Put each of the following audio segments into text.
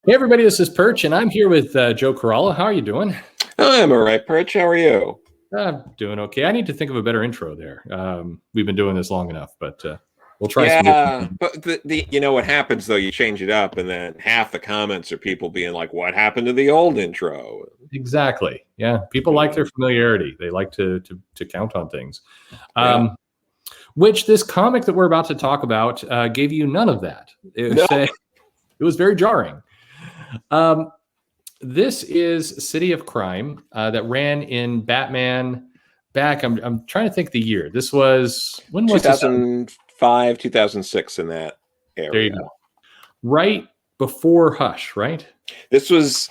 Hey, everybody, this is Perch, and I'm here with Joe Corallo. How are you doing? I'm all right, Perch. How are you? I'm doing okay. I need to think of a better intro there. We've been doing this long enough, but we'll try some Yeah, different. but the you know what happens though? You change it up, and then half the comments are people being like, "What happened to the old intro?" Exactly. Yeah, people like their familiarity. They like to count on things. Yeah. Which this comic that we're about to talk about gave you none of that. No. It was very jarring. This is City of Crime that ran in Batman back. I'm trying to think the year. This was when was this? 2005, 2006 in that area. There you go. Right before Hush, right? This is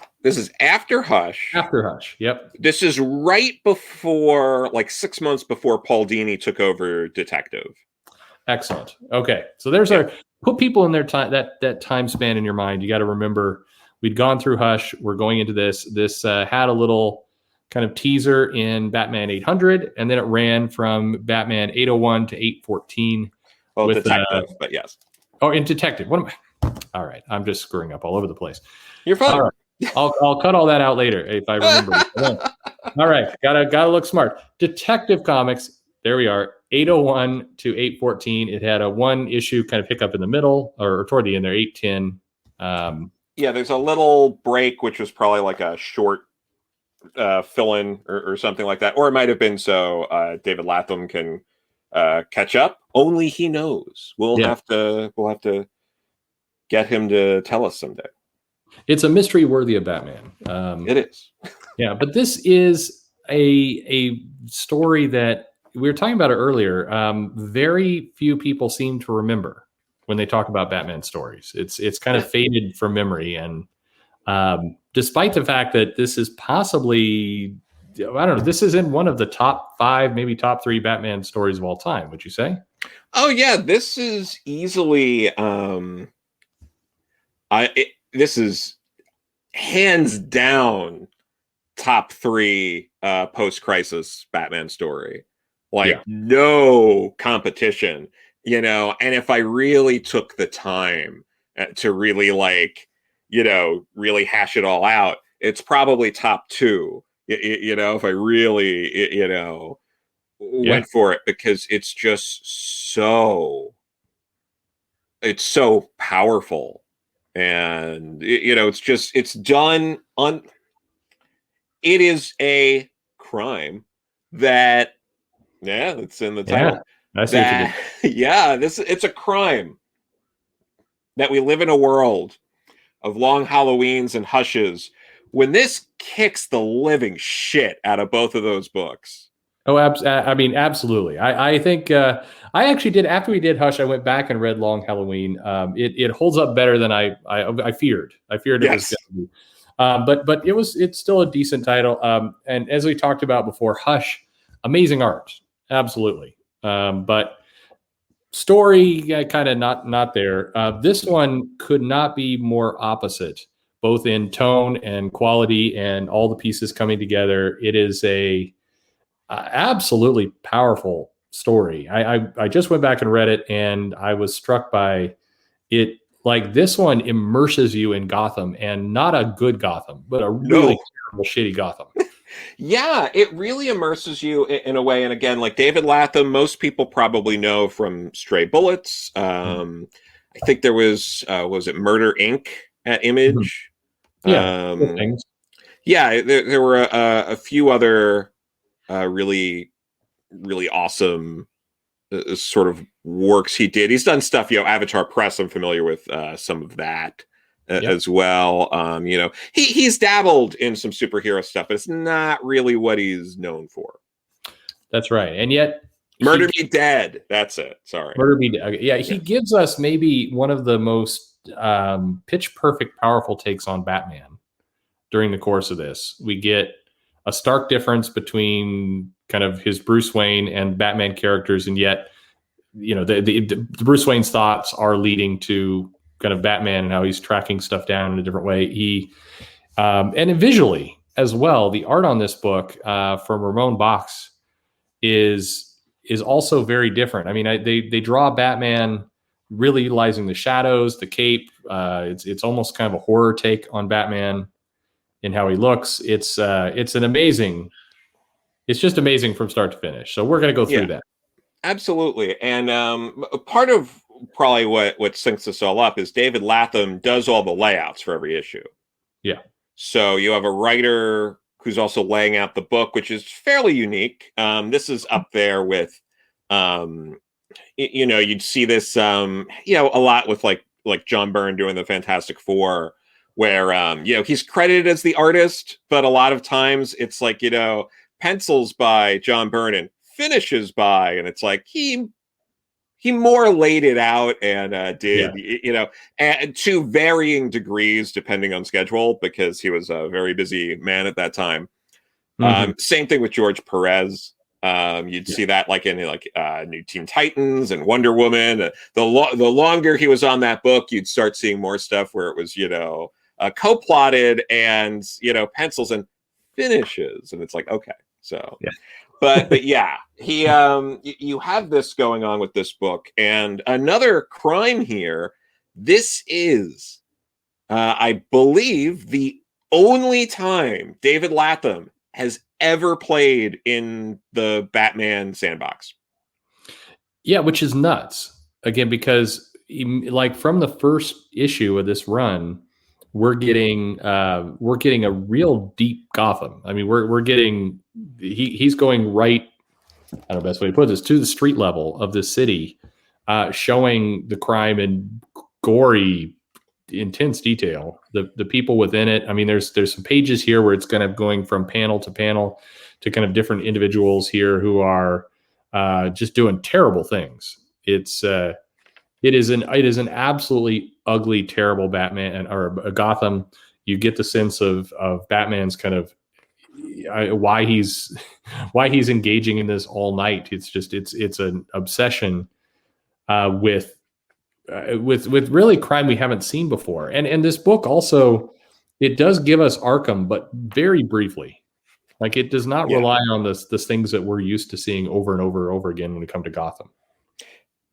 after Hush. After Hush. Yep. This is right before, like 6 months before Paul Dini took over Detective. Excellent. Okay, so there's our put people in their time that time span in your mind. You got to remember we'd gone through Hush. We're going into this. This had a little kind of teaser in Batman 800, and then it ran from Batman 801 to 814. Well, with Detective, but yes. Oh, in Detective. What am I? All right, I'm just screwing up all over the place. You're fine. All right. I'll cut all that out later if I remember. All right, gotta look smart. Detective Comics. There we are. 801 to 814. It had a one issue kind of hiccup in the middle or toward the end there. 810. Yeah, there's a little break, which was probably like a short fill-in or something like that, or it might have been so David Lapham can catch up. Only he knows. We'll have to get him to tell us someday. It's a mystery worthy of Batman. It is. Yeah, but this is a story that we were talking about it earlier. Very few people seem to remember when they talk about Batman stories. It's kind of faded from memory, and despite the fact that this is possibly, I don't know, this is in one of the top 5, maybe top 3 Batman stories of all time. Would you say? Oh yeah, this is easily. This is hands down top 3 post-crisis Batman story. No competition, and if I really took the time to really really hash it all out, it's probably top 2, if I really, went for it, because it's just it's so powerful. And, it's done on, it is a crime that, it's in the title. It's a crime that we live in a world of long Halloweens and Hushes when this kicks the living shit out of both of those books. Oh, I mean, absolutely. I think I actually did, after we did Hush, I went back and read Long Halloween. It holds up better than I feared. I feared it was going to be. But it's still a decent title. And as we talked about before, Hush, amazing art. Absolutely. But story kind of not there. This one could not be more opposite, both in tone and quality and all the pieces coming together. It is a absolutely powerful story. I just went back and read it, and I was struck by it. Like, this one immerses you in Gotham, and not a good Gotham, but a really terrible, shitty Gotham. Yeah, it really immerses you in a way. And again, like David Lapham, most people probably know from Stray Bullets. I think there was it Murder Inc. at Image? Things. Yeah, there were a few other really, really awesome sort of works he did. He's done stuff, Avatar Press. I'm familiar with some of that as well. He's dabbled in some superhero stuff, but it's not really what he's known for. That's right. And yet, Murder Me Dead. That's it. Sorry. Murder Me Dead. Yeah, he gives us maybe one of the most pitch perfect, powerful takes on Batman during the course of this. We get a stark difference between kind of his Bruce Wayne and Batman characters, and yet, the Bruce Wayne's thoughts are leading to kind of Batman and how he's tracking stuff down in a different way. He and visually as well, the art on this book from Ramon Bachs is also very different. I mean, they draw Batman really utilizing the shadows, the cape. It's almost kind of a horror take on Batman in how he looks. It's an amazing. It's just amazing from start to finish. So we're going to go through that. Absolutely. And part of probably what syncs this all up is David Lapham does all the layouts for every issue. Yeah. So you have a writer who's also laying out the book, which is fairly unique. This is up there with, you'd see this, a lot with like John Byrne doing the Fantastic Four, where, he's credited as the artist, but a lot of times it's like, pencils by John Byrne and finishes by, and it's like he more laid it out and did and to varying degrees depending on schedule, because he was a very busy man at that time. Same thing with George Perez. You'd see that like in New Teen Titans and Wonder Woman. The longer he was on that book, you'd start seeing more stuff where it was co-plotted and pencils and finishes, and it's like, okay, so but yeah, he you have this going on with this book. And another crime here, this is I believe the only time David Lapham has ever played in the Batman sandbox. Yeah, which is nuts. Again, because like from the first issue of this run, we're getting a real deep Gotham. I mean, we're getting he's going right. I don't know the best way to put this, to the street level of this city, showing the crime in gory, intense detail. The people within it. I mean, there's some pages here where it's kind of going from panel to panel to kind of different individuals here who are just doing terrible things. It is an absolutely ugly, terrible Batman or a Gotham. You get the sense of Batman's kind of why he's engaging in this all night. It's just it's an obsession with really crime we haven't seen before. And this book also, it does give us Arkham, but very briefly. Like, it does not rely on this things that we're used to seeing over and over and over again when we come to Gotham.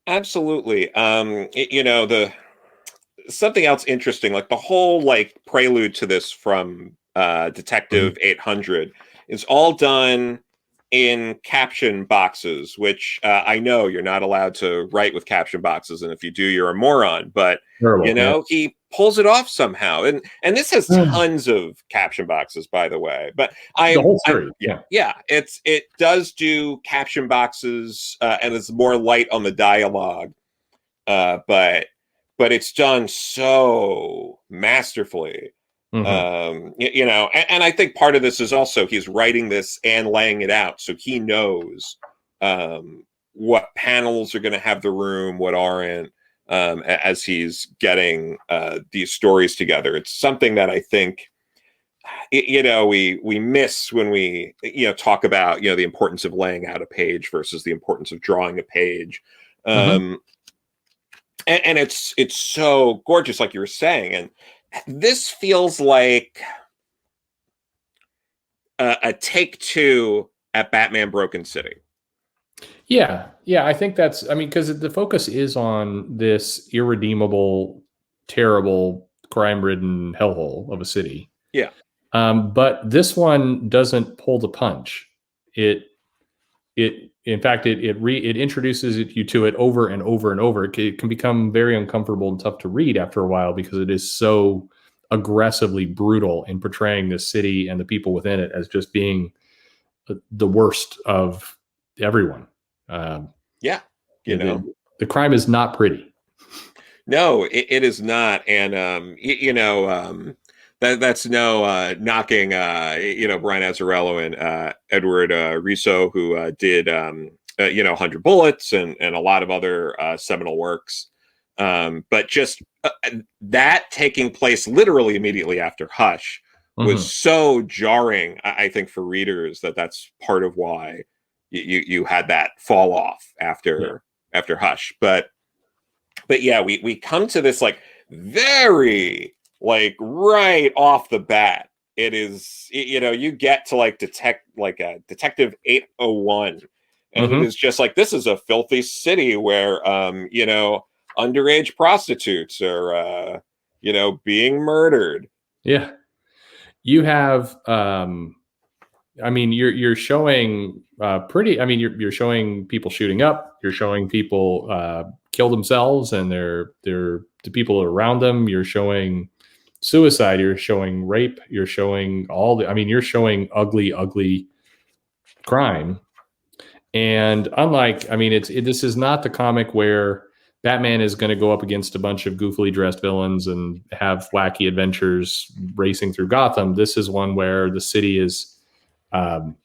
Absolutely. The something else interesting, like the whole like prelude to this from Detective 800 is all done in caption boxes, which I know you're not allowed to write with caption boxes, and if you do, you're a moron. But he pulls it off somehow, and this has tons of caption boxes, by the way. But it does do caption boxes, and it's more light on the dialogue, but it's done so masterfully. And I think part of this is also he's writing this and laying it out, so he knows what panels are going to have the room, what aren't, as he's getting these stories together. It's something that I think we miss when we talk about the importance of laying out a page versus the importance of drawing a page. And it's so gorgeous, like you were saying, and this feels like a take two at Batman Broken City. Yeah, I think that's, because the focus is on this irredeemable, terrible, crime-ridden hellhole of a city. Yeah. But this one doesn't pull the punch. It introduces you to it over and over and over. It can become very uncomfortable and tough to read after a while because it is so aggressively brutal in portraying this city and the people within it as just being the worst of everyone. The crime is not pretty. No, it is not. And, that's no knocking, Brian Azzarello and Edward Riso, who did, 100 Bullets and a lot of other seminal works. But just that taking place literally immediately after Hush was so jarring, I think, for readers, that's part of why you had that fall off after Hush. But yeah, we come to this like very right off the bat. It is, you get to Detective 801, and it is just like, this is a filthy city where underage prostitutes are being murdered. Yeah. You have I mean, you're showing you're showing people shooting up, you're showing people kill themselves and they're the people around them, you're showing suicide, you're showing rape, you're showing you're showing ugly crime. And unlike, this is not the comic where Batman is going to go up against a bunch of goofily dressed villains and have wacky adventures racing through Gotham. This is one where the city is um,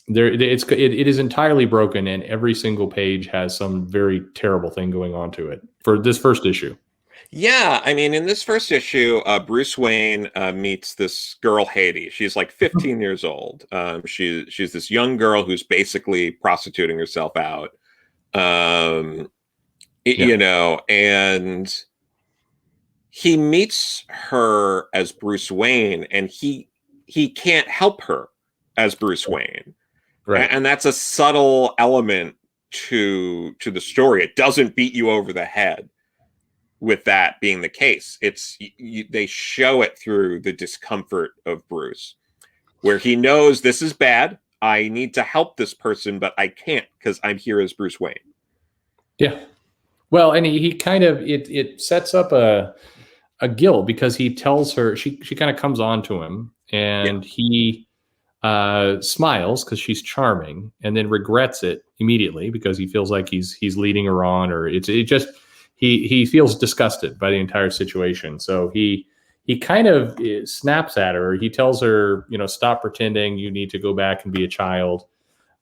it is entirely broken, and every single page has some very terrible thing going on to it for this first issue. Yeah, I mean, in this first issue, Bruce Wayne meets this girl, Haiti. She's like 15 years old. She's this young girl who's basically prostituting herself out. And he meets her as Bruce Wayne, and he can't help her as Bruce Wayne. Right. And that's a subtle element to the story. It doesn't beat you over the head with that being the case. They show it through the discomfort of Bruce, where he knows this is bad. I need to help this person, but I can't because I'm here as Bruce Wayne. Yeah. Well, and he kind of it sets up a guilt because he tells her she kind of comes on to him and he smiles because she's charming and then regrets it immediately because he feels like he's leading her on, or he feels disgusted by the entire situation. So he kind of snaps at her. He tells her, stop pretending, you need to go back and be a child.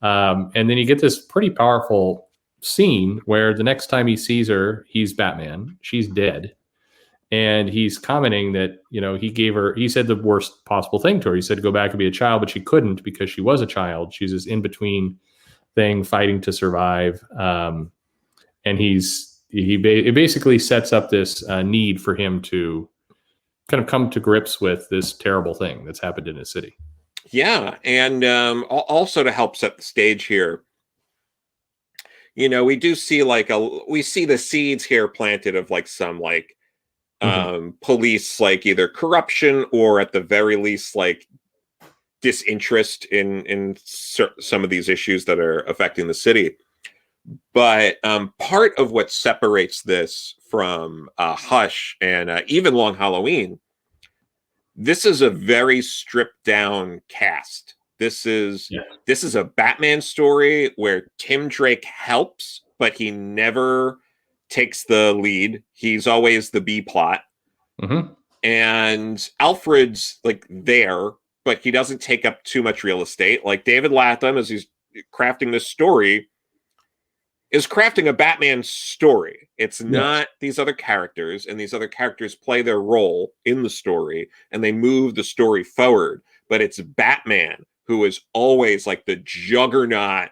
And then you get this pretty powerful scene where the next time he sees her, he's Batman, she's dead. And he's commenting that, he said the worst possible thing to her. He said, go back and be a child, but she couldn't because she was a child. She's this in-between thing fighting to survive. And it basically sets up this need for him to kind of come to grips with this terrible thing that's happened in his city. Yeah. And also to help set the stage here, we do see we see the seeds here planted of some police, either corruption or at the very least disinterest in some of these issues that are affecting the city. But part of what separates this from Hush and even Long Halloween, this is a very stripped down cast. This is a Batman story where Tim Drake helps, but he never takes the lead. He's always the B plot. Mm-hmm. And Alfred's there, but he doesn't take up too much real estate. David Lapham, as he's crafting this story, is crafting a Batman story. It's not these other characters, and these other characters play their role in the story, and they move the story forward. But it's Batman who is always the juggernaut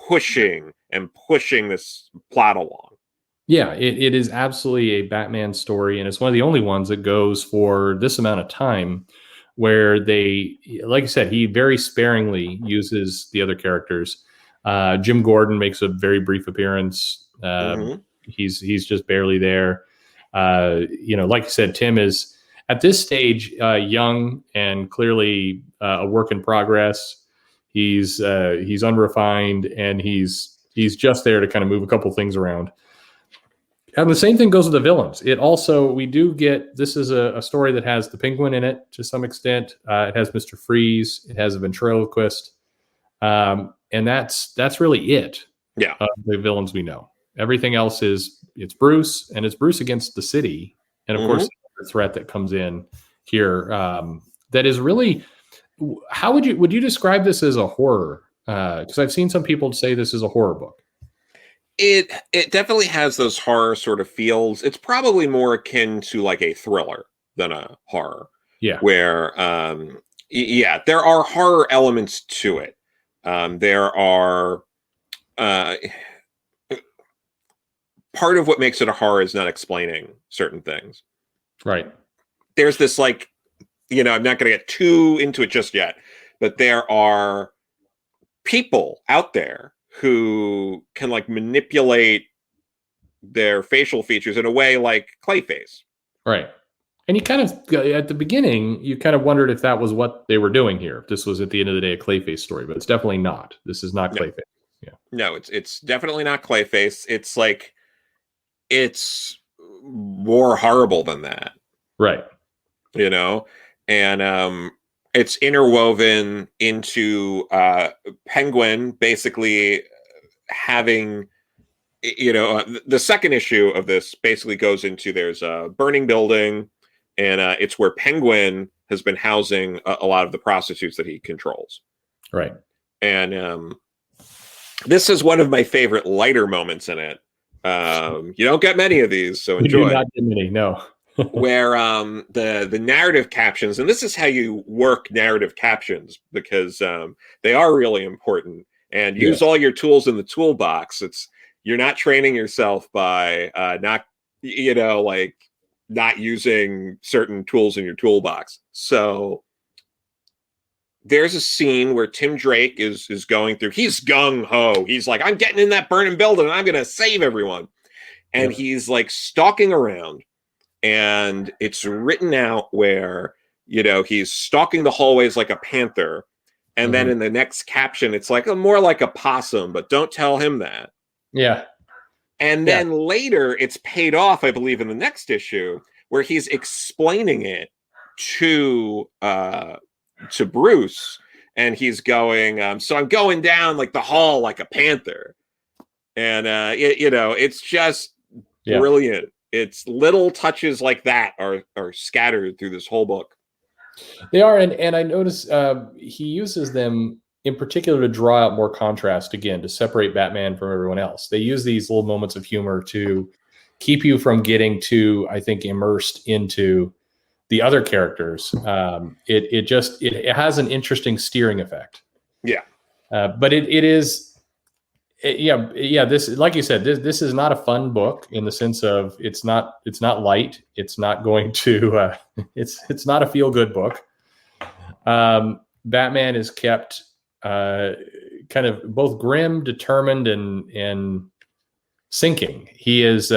pushing this plot along. Yeah, it is absolutely a Batman story, and it's one of the only ones that goes for this amount of time where they, like I said, he very sparingly uses the other characters. Jim Gordon makes a very brief appearance. He's just barely there. Like I said, Tim is at this stage young and clearly a work in progress. He's unrefined, and he's just there to kind of move a couple things around. And the same thing goes with the villains. We do get, this is a story that has the Penguin in it to some extent. It has Mr. Freeze. It has a ventriloquist. And that's really it. Yeah. Of the villains we know. Everything else it's Bruce, and it's Bruce against the city. And of course, the threat that comes in here, that is really, how would you describe this as a horror? Because I've seen some people say this is a horror book. It definitely has those horror sort of feels. It's probably more akin to a thriller than a horror. Yeah. Where, there are horror elements to it. There are part of what makes it a horror is not explaining certain things. Right. There's this I'm not going to get too into it just yet, but there are people out there who can manipulate their facial features in a way like Clayface. Right. And you kind of, at the beginning, you kind of wondered if that was what they were doing here. If this was at the end of the day a Clayface story, but it's definitely not. This is not Clayface. Yeah. No, it's definitely not Clayface. It's like, it's more horrible than that. Right. You know? And it's interwoven into Penguin basically having, you know, the second issue of this basically goes into, there's a burning building, and it's where Penguin has been housing a lot of the prostitutes that he controls. Right. And this is one of my favorite lighter moments in it. You don't get many of these, so enjoy. You do not get many, no. Where the narrative captions, and this is how you work narrative captions, because they are really important, and use all your tools in the toolbox. You're not training yourself by not using certain tools in your toolbox. So there's a scene where Tim Drake is going through, he's gung-ho, he's like, I'm getting in that burning building and I'm gonna save everyone, and he's like stalking around. And it's written out where, you know, he's stalking the hallways like a panther. And then in the next caption, it's like more like a possum, but don't tell him that. Yeah. And then later it's paid off, I believe, in the next issue, where he's explaining it to Bruce. And he's going, so I'm going down like the hall like a panther. And, it's just brilliant. It's little touches like that are scattered through this whole book. They are, and I notice he uses them in particular to draw out more contrast, again, to separate Batman from everyone else. They use these little moments of humor to keep you from getting too, I think, immersed into the other characters. It has an interesting steering effect. Yeah. But it is. This, like you said, this is not a fun book in the sense of it's not light. It's not going to it's not a feel good book. Batman is kept kind of both grim, determined, and sinking. He is.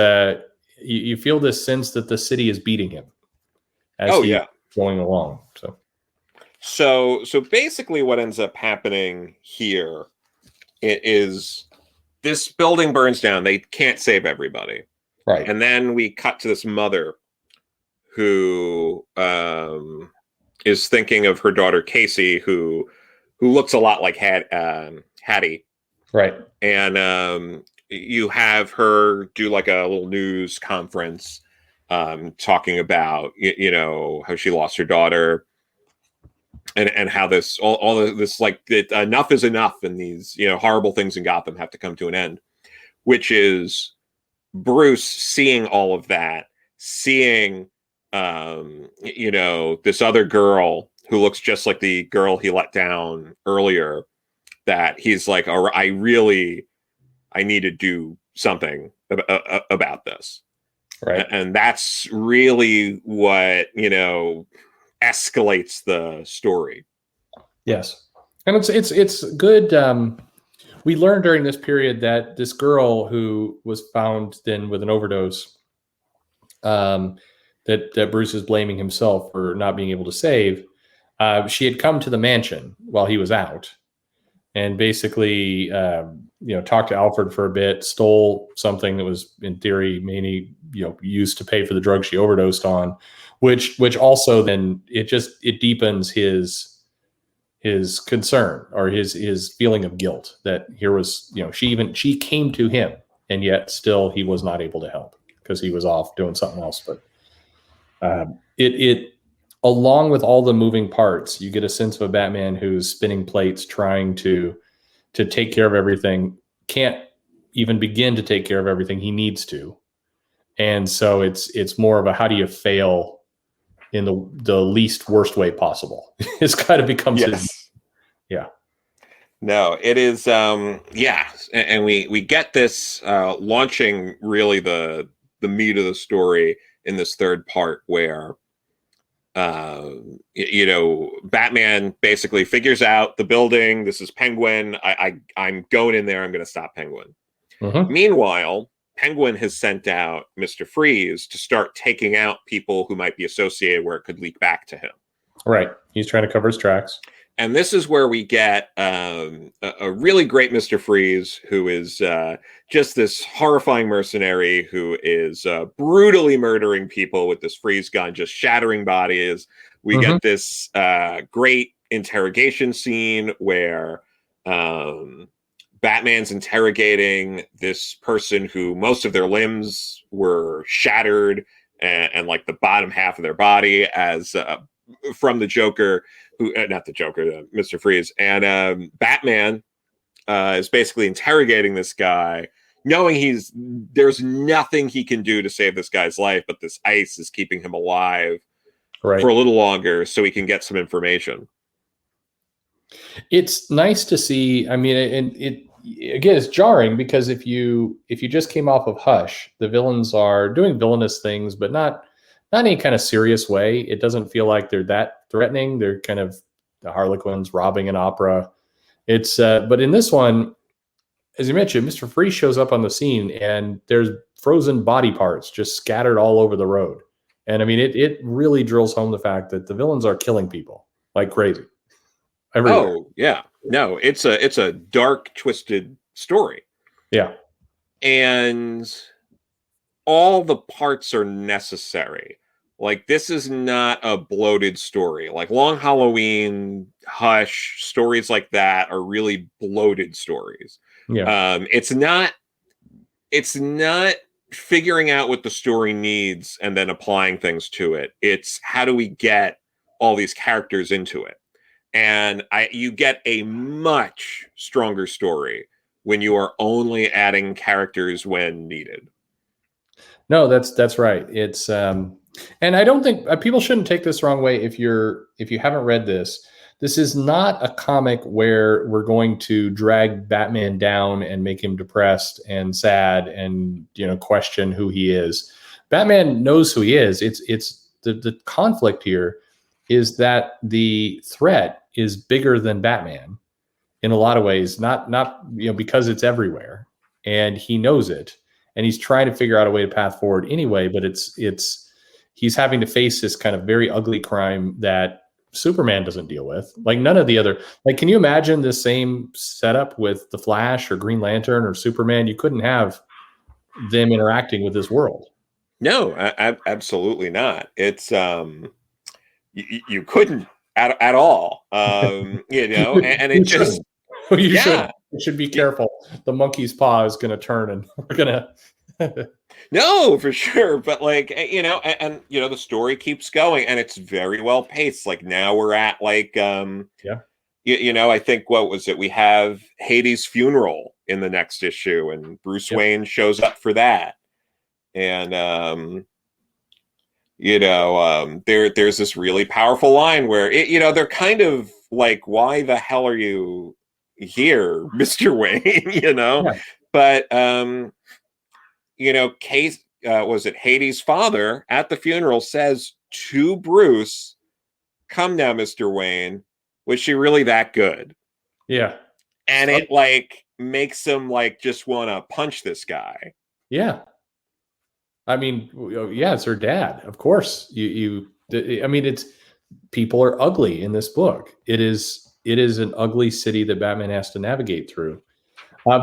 You feel this sense that the city is beating him as he's going along. So basically, what ends up happening here is, this building burns down. They can't save everybody. Right. And then we cut to this mother who is thinking of her daughter, Casey, who looks a lot like Hattie. Right. And you have her do like a little news conference talking about, how she lost her daughter. And how this all of this, like, enough is enough, and these horrible things in Gotham have to come to an end, which is Bruce seeing all of that, seeing this other girl who looks just like the girl he let down earlier, that he's like, all right, I need to do something about this, right? And that's really what escalates the story. Yes. And it's good. We learned during this period that this girl who was found then with an overdose, that Bruce is blaming himself for not being able to save, she had come to the mansion while he was out, and basically talked to Alfred for a bit, stole something that was in theory mainly used to pay for the drug she overdosed on, which also then it deepens his concern, or his feeling of guilt, that here was, she came to him, and yet still he was not able to help because he was off doing something else. But it along with all the moving parts, you get a sense of a Batman who's spinning plates, trying to take care of everything, can't even begin to take care of everything he needs to. And so it's more of a, how do you fail in the least worst way possible? It's kind of becomes his. Yeah. No, it is. And we get this launching really the meat of the story in this third part, where Batman basically figures out the building. This is Penguin. I'm going in there. I'm going to stop Penguin. Mm-hmm. Meanwhile, Penguin has sent out Mr. Freeze to start taking out people who might be associated where it could leak back to him. Right. He's trying to cover his tracks. And this is where we get a really great Mr. Freeze, who is just this horrifying mercenary who is brutally murdering people with this freeze gun, just shattering bodies. We get this great interrogation scene where Batman's interrogating this person who most of their limbs were shattered and like the bottom half of their body as from the Joker, who not the Joker, Mr. Freeze. And Batman is basically interrogating this guy, knowing there's nothing he can do to save this guy's life, but this ice is keeping him alive for a little longer so he can get some information. It's nice to see. I mean, and it again, it's jarring because if you just came off of Hush, the villains are doing villainous things, but not any kind of serious way. It doesn't feel like they're that threatening. They're kind of the Harlequins robbing an opera. It's but in this one, as you mentioned, Mr. Freeze shows up on the scene and there's frozen body parts just scattered all over the road. And I mean, it really drills home the fact that the villains are killing people like crazy. Everywhere. Oh yeah, no, it's a dark, twisted story. Yeah, and all the parts are necessary. Like, this is not a bloated story. Like Long Halloween, Hush, stories like that are really bloated stories. Yeah. It's not figuring out what the story needs and then applying things to it. It's how do we get all these characters into it? And you get a much stronger story when you are only adding characters when needed. No, that's right. It's and I don't think people shouldn't take this the wrong way. If you haven't read this, this is not a comic where we're going to drag Batman down and make him depressed and sad and question who he is. Batman knows who he is. It's the conflict here is that the threat is bigger than Batman in a lot of ways, not because it's everywhere and he knows it and he's trying to figure out a way to path forward anyway, but he's having to face this kind of very ugly crime that Superman doesn't deal with. Like none of the other, like, can you imagine the same setup with the Flash or Green Lantern or Superman? You couldn't have them interacting with this world. No, absolutely not. It's you couldn't at all. And it just you should be careful. The monkey's paw is going to turn, and we're going to. No, for sure. But and the story keeps going, and it's very well paced. Like now we're at I think what was it? We have Hades' funeral in the next issue, and Bruce Wayne shows up for that, and there's this really powerful line where they're kind of like, why the hell are you here, Mr. Wayne? Yeah. But Case was it Hades' father at the funeral says to Bruce, "Come now, Mr. Wayne. Was she really that good?" Yeah. And it makes him just want to punch this guy. Yeah. I mean, yeah, it's her dad. Of course, it's people are ugly in this book. It is an ugly city that Batman has to navigate through.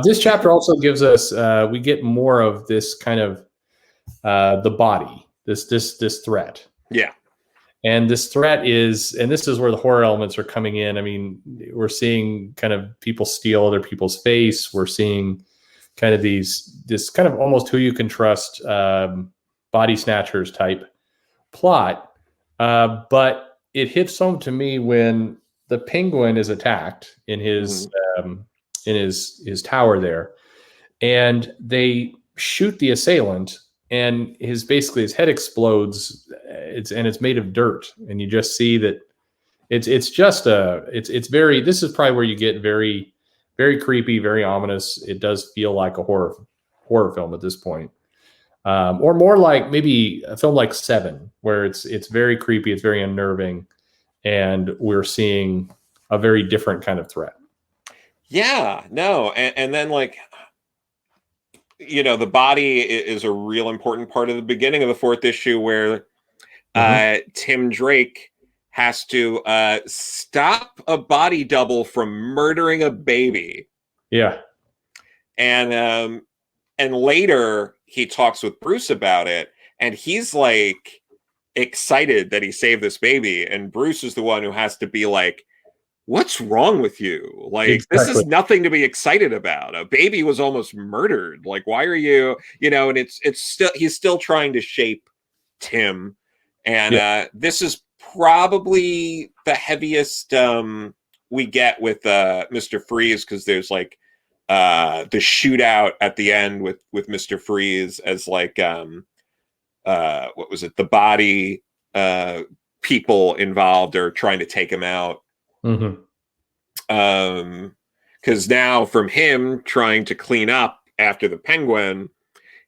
This chapter also gives us we get more of this kind of the body, this threat. Yeah, and this threat is, and this is where the horror elements are coming in. I mean, we're seeing kind of people steal other people's face. We're seeing kind of this kind of almost who you can trust body snatchers type plot. But it hits home to me when the Penguin is attacked in his his tower there, and they shoot the assailant, and his head explodes. It's made of dirt, and you just see that it's very. This is probably where you get very, very creepy, very ominous. It does feel like a horror film at this point, or more like maybe a film like Seven, where it's very creepy, it's very unnerving, and we're seeing a very different kind of threat. Yeah, no, and then the body is a real important part of the beginning of the fourth issue, where Tim Drake has to stop a body double from murdering a baby. Yeah. And later he talks with Bruce about it, and he's like excited that he saved this baby, and Bruce is the one who has to be like, what's wrong with you? Like, this is nothing to be excited about. A baby was almost murdered. Like, why are you, and it's still, he's still trying to shape Tim. And this is probably the heaviest we get with Mr. Freeze, because there's like the shootout at the end with Mr. Freeze as like what was it? The body people involved are trying to take him out. Because now from him trying to clean up after the Penguin,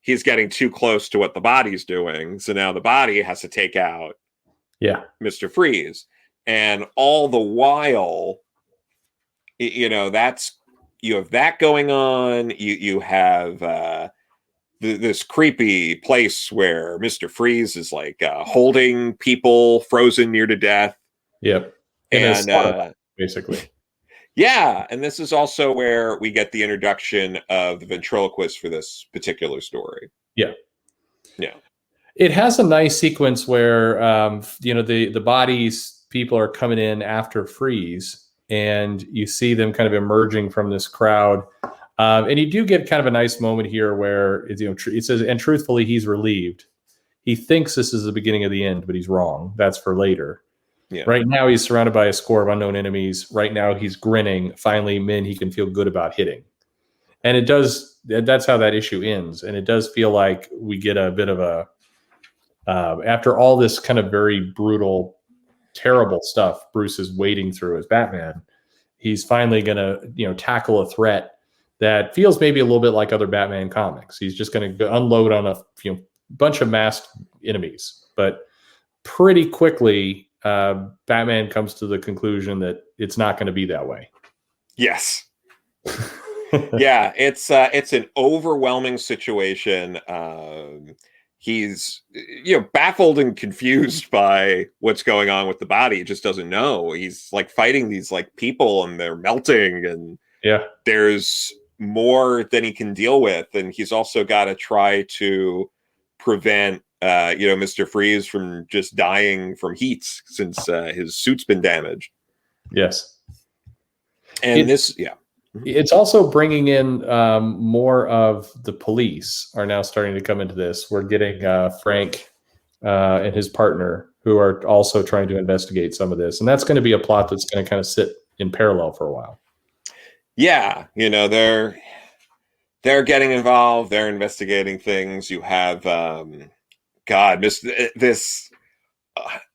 he's getting too close to what the body's doing. So now the body has to take out Mr. Freeze. And all the while, that's, you have that going on. You have this creepy place where Mr. Freeze is like holding people frozen near to death. Yep. And basically. Yeah, and this is also where we get the introduction of the ventriloquist for this particular story. Yeah. Yeah. It has a nice sequence where, the bodies, people are coming in after Freeze, and you see them kind of emerging from this crowd. And you do get kind of a nice moment here where, it says, and truthfully, he's relieved. He thinks this is the beginning of the end, but he's wrong. That's for later. Yeah. Right now, he's surrounded by a score of unknown enemies. Right now, he's grinning. Finally, men he can feel good about hitting. And it does. That's how that issue ends. And it does feel like we get a bit of a, after all this kind of very brutal, terrible stuff Bruce is wading through as Batman, he's finally going to, tackle a threat that feels maybe a little bit like other Batman comics. He's just going to unload on a bunch of masked enemies. But pretty quickly, Batman comes to the conclusion that it's not going to be that way. Yes. Yeah, it's an overwhelming situation. He's baffled and confused by what's going on with the body. He just doesn't know. He's like fighting these like people, and they're melting, and there's more than he can deal with. And he's also got to try to prevent Mr. Freeze from just dying from heat, since his suit's been damaged. Yes. And it's also bringing in more of the police are now starting to come into this. We're getting Frank and his partner, who are also trying to investigate some of this. And that's going to be a plot that's going to kind of sit in parallel for a while. Yeah. They're getting involved. They're investigating things. You have,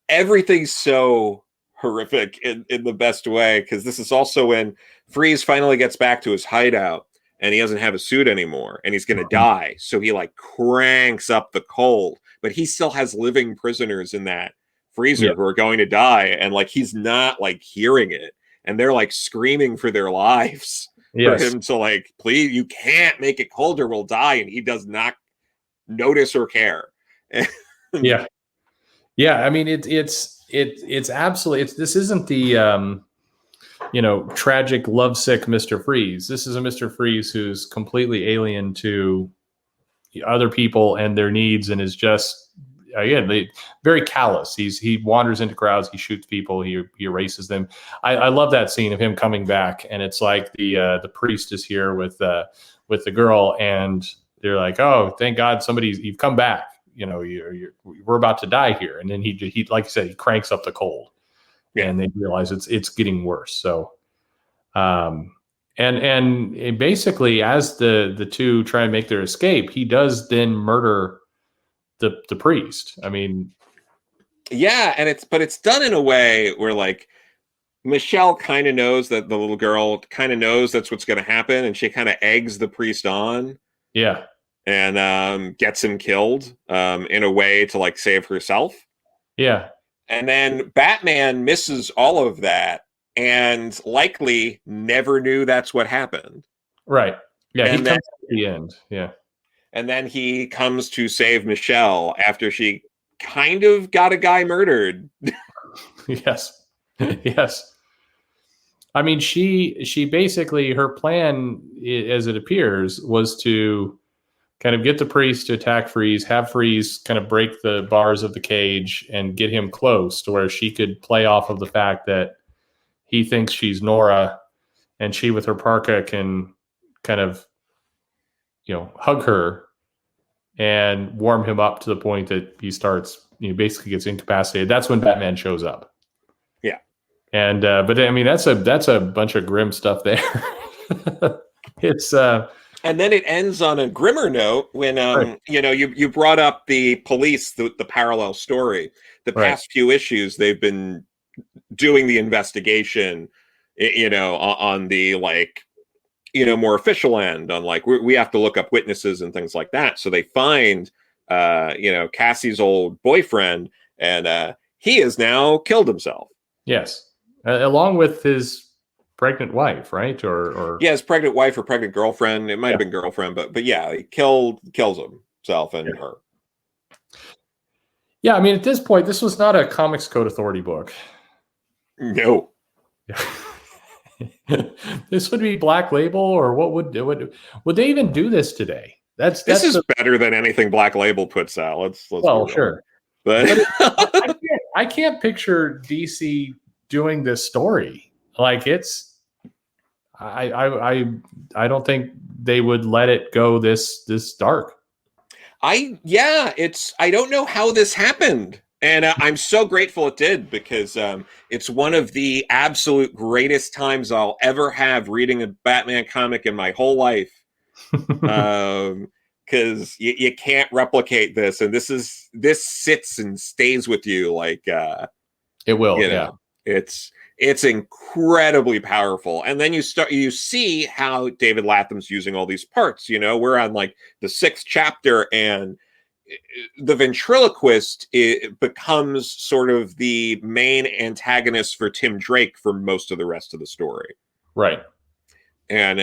everything's so horrific in the best way, because this is also when Freeze finally gets back to his hideout, and he doesn't have a suit anymore, and he's going to die. So he like cranks up the cold, but he still has living prisoners in that freezer who are going to die, and like he's not like hearing it, and they're like screaming for their lives for him to like, please, you can't make it colder, we'll die, and he does not notice or care. Yeah. I mean, it's absolutely, this isn't the tragic lovesick Mr. Freeze. This is a Mr. Freeze who's completely alien to other people and their needs, and is just, again, very callous. He wanders into crowds, he shoots people, he erases them. I love that scene of him coming back, and it's like the priest is here with the girl, and they're like, oh, thank God you've come back. We're about to die here. And then he like you said, he cranks up the cold, and they realize it's getting worse. So, and basically, as the two try and make their escape, he does then murder the priest. I mean, yeah. And it's done in a way where like Michelle kind of knows that the little girl kind of knows that's what's going to happen, and she kind of eggs the priest on. Yeah. And gets him killed in a way to like save herself. Yeah. And then Batman misses all of that, and likely never knew that's what happened. Right. Yeah. And he comes at the end. Yeah. and then he comes to save Michelle after she kind of got a guy murdered. Yes. Yes. I mean, she basically, her plan, as it appears, was to kind of get the priest to attack Freeze, have Freeze kind of break the bars of the cage and get him close to where she could play off of the fact that he thinks she's Nora, and she with her parka can kind of, hug her and warm him up to the point that he starts, basically gets incapacitated. That's when Batman shows up. Yeah. And, but I mean, that's a bunch of grim stuff there. It's, and then it ends on a grimmer note when, right. you brought up the police, the parallel story. The past few issues, they've been doing the investigation, on the more official end, on we have to look up witnesses and things like that. So they find, Cassie's old boyfriend, and he has now killed himself. Yes. Along with his pregnant wife, right? Or his pregnant wife or pregnant girlfriend. It might have been girlfriend, but yeah, he kills himself and her. Yeah, I mean, at this point, this was not a Comics Code Authority book. No. This would be Black Label, or what would they even do this today? This is better than anything Black Label puts out. Let's sure. But I can't picture DC doing this story. It's I don't think they would let it go this dark. I don't know how this happened. And I'm so grateful it did, because it's one of the absolute greatest times I'll ever have reading a Batman comic in my whole life. Because you can't replicate this, and this sits and stays with you it will. It's incredibly powerful. And then you see how David Latham's using all these parts. We're on the 6th chapter, and the ventriloquist becomes sort of the main antagonist for Tim Drake for most of the rest of the story. Right. And,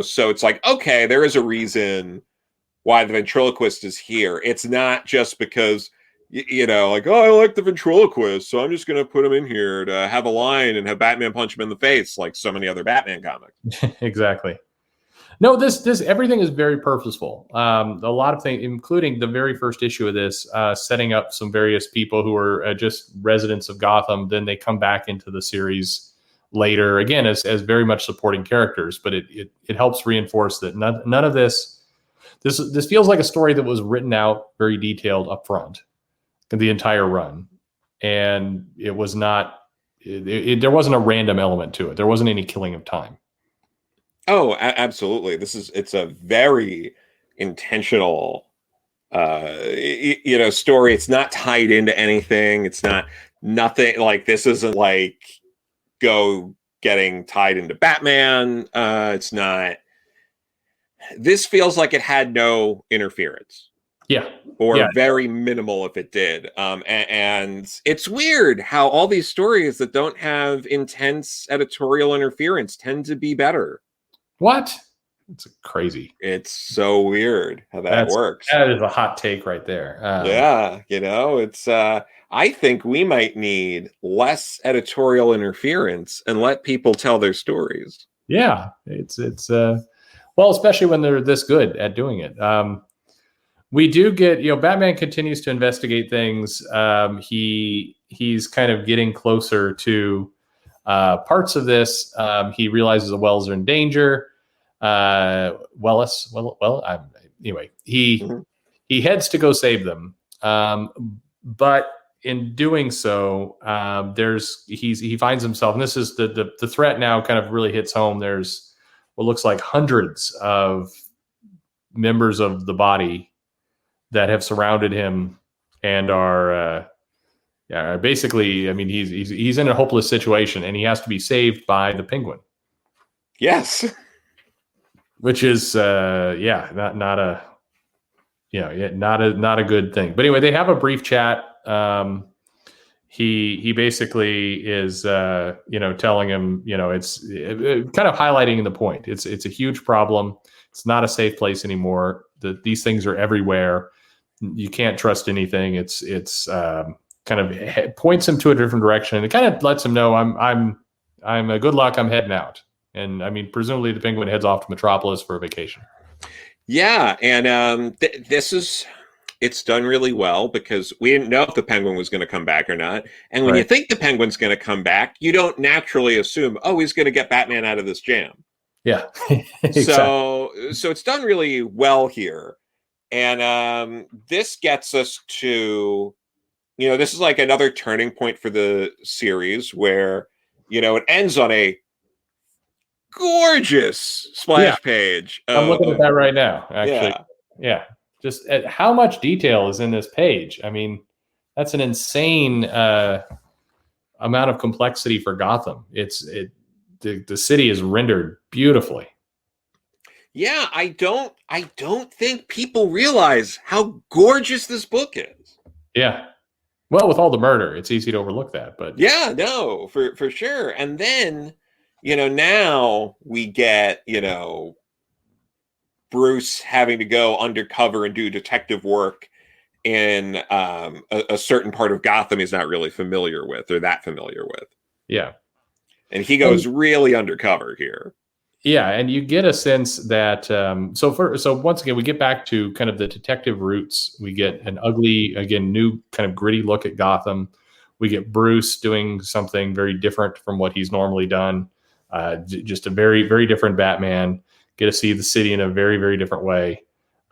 so it's okay, there is a reason why the ventriloquist is here. It's not just because, I like the ventriloquist, so I'm just going to put him in here to have a line and have Batman punch him in the face, like so many other Batman comics. Exactly. No, this everything is very purposeful. A lot of things, including the very first issue of this, setting up some various people who are just residents of Gotham. Then they come back into the series later, again, as very much supporting characters. But it helps reinforce that none of this feels like a story that was written out very detailed up front, the entire run. And it was not, there wasn't a random element to it. There wasn't any killing of time. Oh, absolutely. It's a very intentional, story. It's not tied into anything. It's nothing this isn't Go getting tied into Batman. It's not, this feels like it had no interference. Yeah. Or very minimal if it did. And it's weird how all these stories that don't have intense editorial interference tend to be better. What? It's crazy. It's so weird how that works. That is a hot take right there. It's I think we might need less editorial interference and let people tell their stories. Yeah, it's well, especially when they're this good at doing it. We do get, Batman continues to investigate things. He's kind of getting closer to parts of this. He realizes the Wells are in danger. Anyway, he heads to go save them. But in doing so, he finds himself, and this is the threat now kind of really hits home. There's what looks like hundreds of members of the body that have surrounded him and are basically, I mean, he's in a hopeless situation, and he has to be saved by the Penguin. Yes. Which is not a good thing. But anyway, they have a brief chat. He basically is telling him, it's kind of highlighting the point. It's a huge problem. It's not a safe place anymore. these things are everywhere. You can't trust anything. It's kind of points him to a different direction. And it kind of lets him know I'm a good luck. I'm heading out. And I mean, presumably the Penguin heads off to Metropolis for a vacation. Yeah, and it's done really well because we didn't know if the Penguin was going to come back or not. And when you think the Penguin's going to come back, you don't naturally assume, oh, he's going to get Batman out of this jam. Yeah. Exactly. So it's done really well here. And this gets us to, this is like another turning point for the series where, it ends on a gorgeous splash page. I'm looking at that right now, actually. Yeah. Just how much detail is in this page. I mean, that's an insane amount of complexity for Gotham. The city is rendered beautifully. Yeah, I don't think people realize how gorgeous this book is. Yeah. Well, with all the murder, it's easy to overlook that, but yeah, no, for sure. And then, now we get, Bruce having to go undercover and do detective work in a certain part of Gotham he's not really familiar with or that familiar with. Yeah. And he goes really undercover here. Yeah, and you get a sense that so once again we get back to kind of the detective roots. We get an ugly, again, new kind of gritty look at Gotham. We get Bruce doing something very different from what he's normally done. Just a very, very different Batman. Get to see the city in a very, very different way.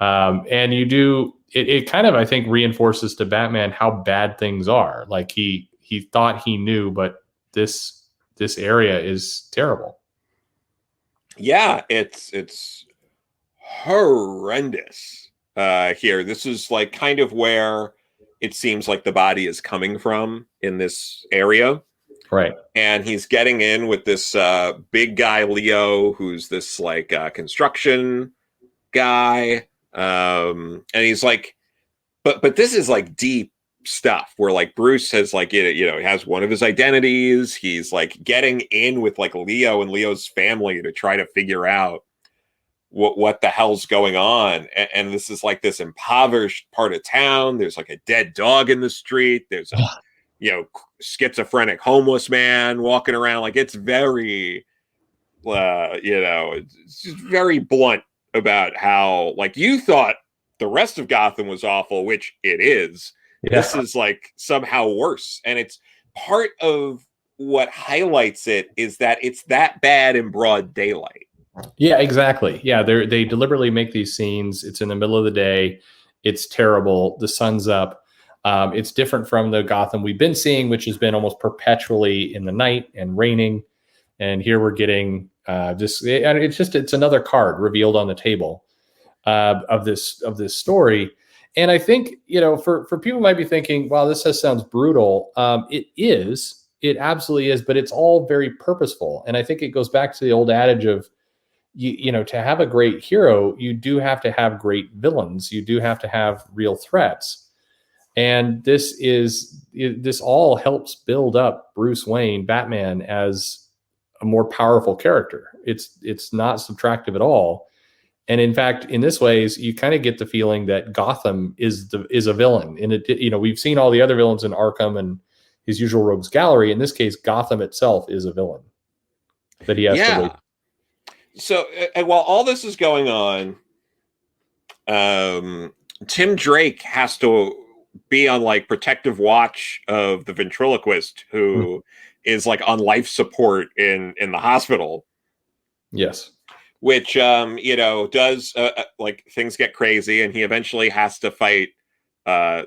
And you do it kind of, I think, reinforces to Batman how bad things are. Like he thought he knew, but this area is terrible. Yeah, it's horrendous here. This is like kind of where it seems like the body is coming from in this area. Right. And he's getting in with this big guy, Leo, who's this like construction guy. And he's like, but this is like deep stuff where like Bruce has like, he has one of his identities. He's like getting in with like Leo and Leo's family to try to figure out what the hell's going on. And this is like this impoverished part of town. There's like a dead dog in the street. There's a schizophrenic homeless man walking around. Like it's very it's just very blunt about how like you thought the rest of Gotham was awful, which it is. Yeah. This is like somehow worse. And it's part of what highlights it is that it's that bad in broad daylight. Yeah, exactly. Yeah, they deliberately make these scenes. It's in the middle of the day. It's terrible. The sun's up. It's different from the Gotham we've been seeing, which has been almost perpetually in the night and raining. And here we're getting it's another card revealed on the table of this story. And I think, for people who might be thinking, wow, this sounds brutal. It is. It absolutely is. But it's all very purposeful. And I think it goes back to the old adage of, to have a great hero, you do have to have great villains. You do have to have real threats. And this all helps build up Bruce Wayne, Batman, as a more powerful character. It's not subtractive at all. And in fact, in this ways, you kind of get the feeling that Gotham is a villain. And we've seen all the other villains in Arkham and his usual rogues gallery. In this case, Gotham itself is a villain that he has to wait. So, while all this is going on, Tim Drake has to be on like protective watch of the ventriloquist who is like on life support in the hospital. Yes. Which, does like things get crazy and he eventually has to fight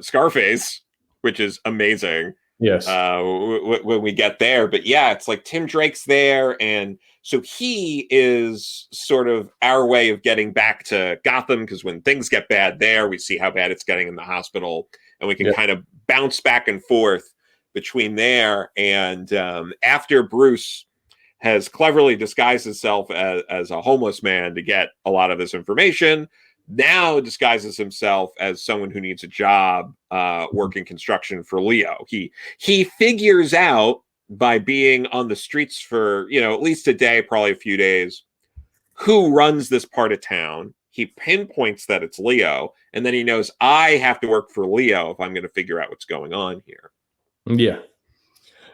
Scarface, which is amazing. Yes. When we get there. But yeah, it's like Tim Drake's there. And so he is sort of our way of getting back to Gotham, because when things get bad there, we see how bad it's getting in the hospital. And we can kind of bounce back and forth between there. And after Bruce has cleverly disguised himself as a homeless man to get a lot of this information, now disguises himself as someone who needs a job working construction for Leo. He figures out by being on the streets for, at least a day, probably a few days, who runs this part of town. he pinpoints that it's Leo, and then he knows I have to work for Leo if I'm going to figure out what's going on here. Yeah.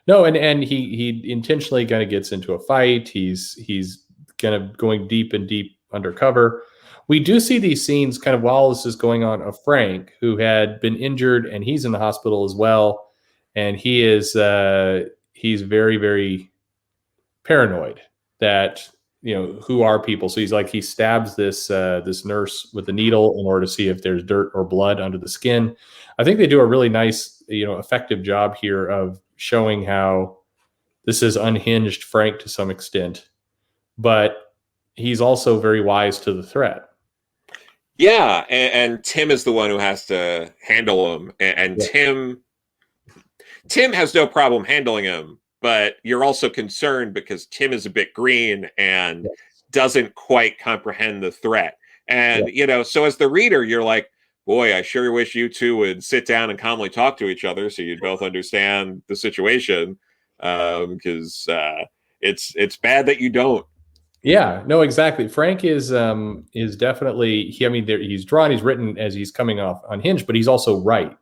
No, and he intentionally kind of gets into a fight. He's kind of going deep and deep undercover. We do see these scenes kind of while this is going on of Frank, who had been injured, and he's in the hospital as well. And he is he's very, very paranoid that, you know, who are people. So he's like, he stabs this this nurse with a needle in order to see if there's dirt or blood under the skin. I think they do a really nice, you know, effective job here of showing how this is unhinged Frank to some extent, but he's also very wise to the threat. Yeah, and Tim is the one who has to handle him, and yeah. Tim has no problem handling him, but you're also concerned because Tim is a bit green and doesn't quite comprehend the threat. And, you know, so as the reader, you're like, boy, I sure wish you two would sit down and calmly talk to each other so you'd both understand the situation, because it's bad that you don't. Yeah, no, exactly. Frank is definitely, he's drawn, he's written as he's coming off unhinged, but he's also right.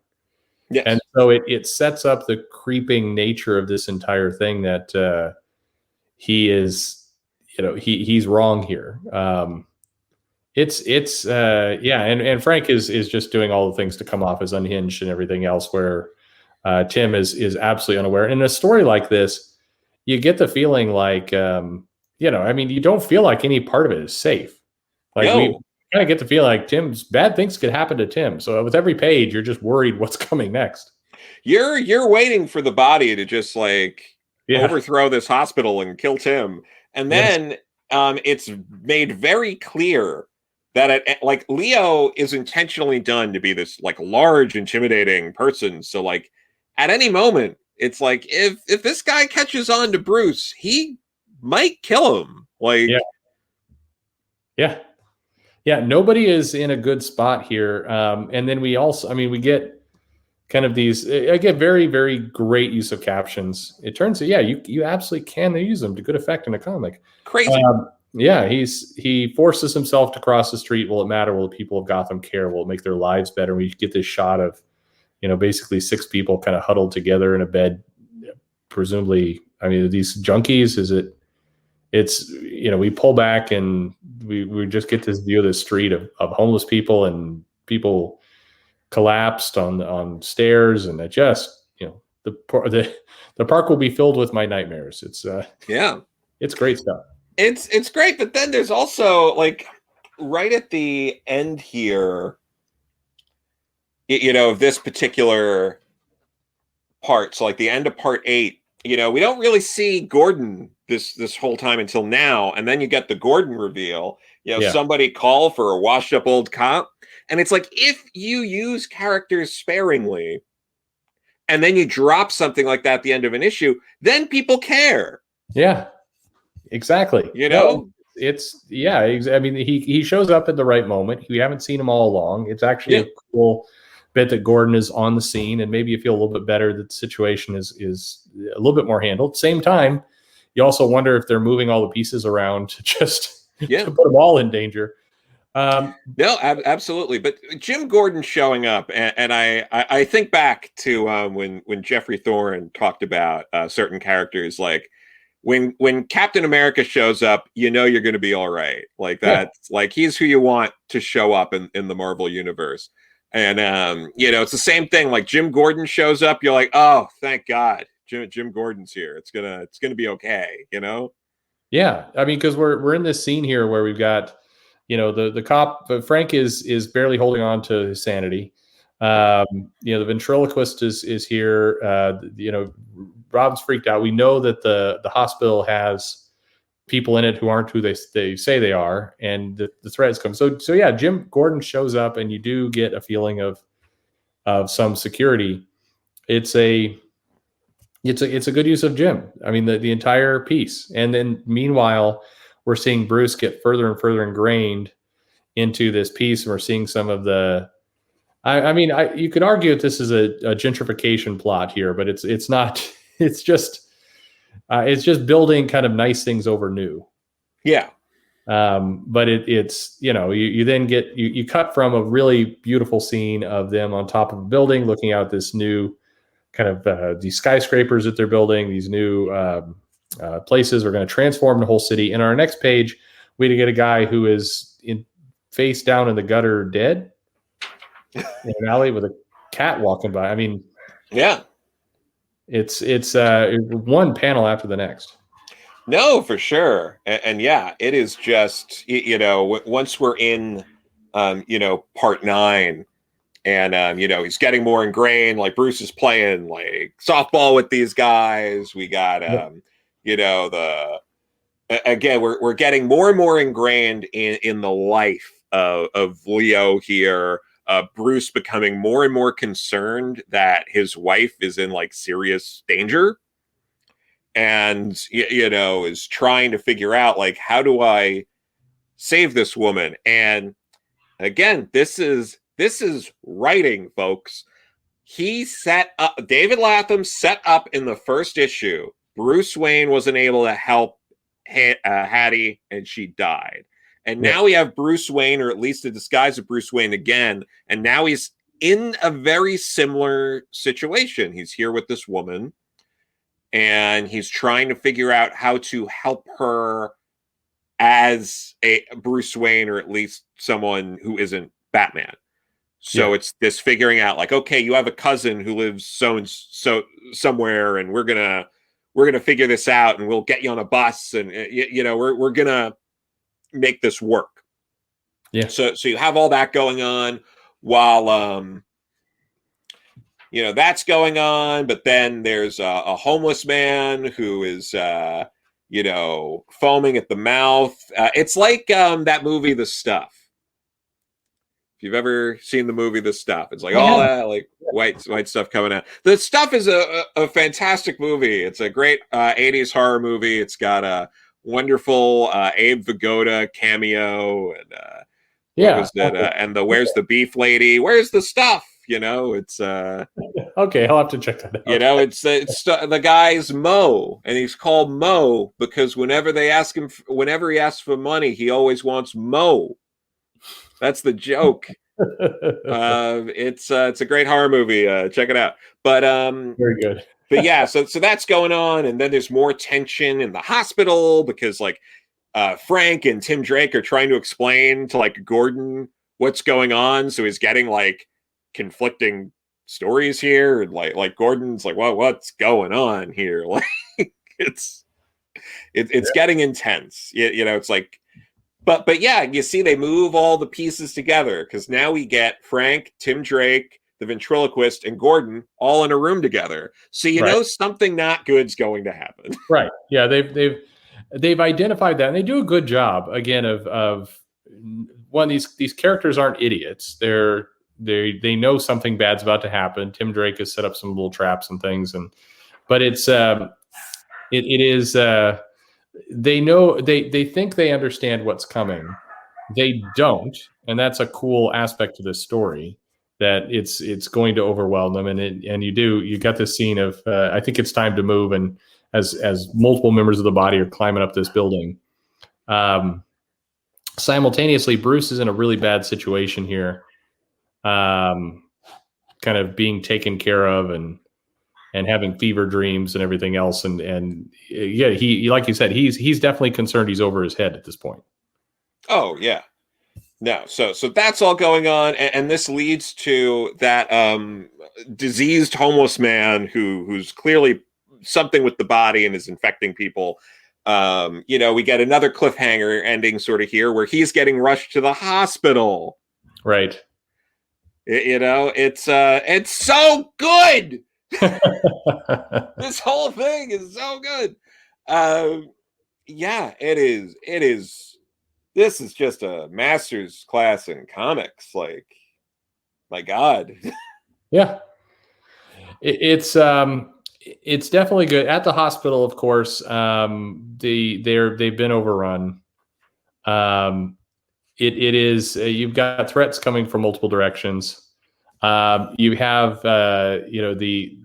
Yes. And so it sets up the creeping nature of this entire thing that he is, you know, he's wrong here. And Frank is just doing all the things to come off as unhinged and everything else, where Tim is absolutely unaware. In a story like this, you get the feeling like, you know, I mean, you don't feel like any part of it is safe. Like we kind of get the feel like bad things could happen to Tim. So with every page, you're just worried what's coming next. You're waiting for the body to just like overthrow this hospital and kill Tim. And then it's made very clear that like Leo is intentionally done to be this like large, intimidating person. So like at any moment, it's like if this guy catches on to Bruce, he might kill him. Like yeah, nobody is in a good spot here. And then we also, I mean, we get kind of these, I get very, very great use of captions. It turns out, you absolutely can use them to good effect in a comic. Crazy. He forces himself to cross the street. Will it matter? Will the people of Gotham care? Will it make their lives better? We get this shot of, you know, basically 6 people kind of huddled together in a bed, presumably, I mean, these junkies, it's, you know, we pull back and we just get this view of the street of homeless people and people collapsed on stairs. And it just, you know, the park will be filled with my nightmares. It's it's great stuff. It's great. But then there's also like right at the end here, you know, this particular part. So like the end of part 8, you know, we don't really see Gordon this whole time until now, and then you get the Gordon reveal. You know, somebody call for a washed up old cop, and it's like if you use characters sparingly, and then you drop something like that at the end of an issue, then people care. Yeah, exactly. You know, I mean, he shows up at the right moment. We haven't seen him all along. It's actually a cool bit that Gordon is on the scene, and maybe you feel a little bit better that the situation is a little bit more handled. Same time, you also wonder if they're moving all the pieces around to just to put them all in danger. No, absolutely. But Jim Gordon showing up, and I think back to when Jeffrey Thorne talked about certain characters, like when Captain America shows up, you know you're going to be all right. Like that's like he's who you want to show up in the Marvel universe. And you know, it's the same thing. Like Jim Gordon shows up, you're like, oh, thank God, Jim Gordon's here. It's gonna be okay, you know? Yeah, I mean, because we're in this scene here where we've got, you know, the cop Frank is barely holding on to his sanity. You know, the ventriloquist is here. You know, Rob's freaked out. We know that the hospital has people in it who aren't who they say they are, and the threat has come. So yeah, Jim Gordon shows up, and you do get a feeling of some security. It's a good use of Jim. I mean, the entire piece. And then meanwhile, we're seeing Bruce get further and further ingrained into this piece, and we're seeing some of the. I mean, you could argue that this is a gentrification plot here, but it's not. It's just building kind of nice things over new. Yeah. But it's, you then get, you cut from a really beautiful scene of them on top of a building, looking out this new kind of these skyscrapers that they're building, these new places are going to transform the whole city. And on our next page, we get a guy who is face down in the gutter, dead in an alley with a cat walking by. I mean, yeah, it's one panel after the next. No, for sure. And yeah, it is just, once we're in, part 9, and, he's getting more ingrained, like Bruce is playing like softball with these guys. We got, again, we're getting more and more ingrained in the life of Leo here. Bruce becoming more and more concerned that his wife is in like serious danger. And, is trying to figure out, like, how do I save this woman? And again, this is writing, folks. He set up, David Lapham set up in the first issue, Bruce Wayne wasn't able to help Hattie, and she died. And now we have Bruce Wayne, or at least the disguise of Bruce Wayne again. And now he's in a very similar situation. He's here with this woman, and he's trying to figure out how to help her as a Bruce Wayne, or at least someone who isn't Batman. So it's this figuring out, like, okay, you have a cousin who lives so somewhere, and we're gonna figure this out, and we'll get you on a bus, and we're gonna make this work. Yeah. So you have all that going on while that's going on, but then there's a homeless man who is, foaming at the mouth. It's like that movie, The Stuff. If you've ever seen the movie The Stuff, it's like all that like white stuff coming out. The Stuff is a fantastic movie. It's a great 80s horror movie. It's got a wonderful Abe Vigoda cameo, and and the Where's the Beef Lady? Where's the stuff? It's okay. I'll have to check that out. It's the guy's Mo, and he's called Mo because whenever he asks for money, he always wants Mo. That's the joke. It's a great horror movie. Check it out. But very good. But yeah, so that's going on, and then there's more tension in the hospital because like Frank and Tim Drake are trying to explain to like Gordon what's going on, so he's getting like conflicting stories here, and like Gordon's like, well, what's going on here? Like it's getting intense. It's like, but yeah, you see they move all the pieces together because now we get Frank, Tim Drake, the ventriloquist, and Gordon all in a room together. So know something not good's going to happen. Right. Yeah, they've identified that, and they do a good job again of one, these characters aren't idiots. They know something bad's about to happen. Tim Drake has set up some little traps and things, but it's it is they know they think they understand what's coming. They don't, and that's a cool aspect to this story, that it's going to overwhelm them, and you got this scene of I think it's time to move, and as multiple members of the body are climbing up this building. Simultaneously, Bruce is in a really bad situation here. Kind of being taken care of and having fever dreams and everything else. And yeah, he, like you said, he's definitely concerned he's over his head at this point. Oh yeah. No. So that's all going on. And this leads to that, diseased homeless man who's clearly something with the body and is infecting people. We get another cliffhanger ending sort of here where he's getting rushed to the hospital. Right. It's so good. This whole thing is so good. Yeah, it is. This is just a master's class in comics. Like, my God. Yeah. It's definitely good. At the hospital, of course, they've been overrun. It is you've got threats coming from multiple directions. You have the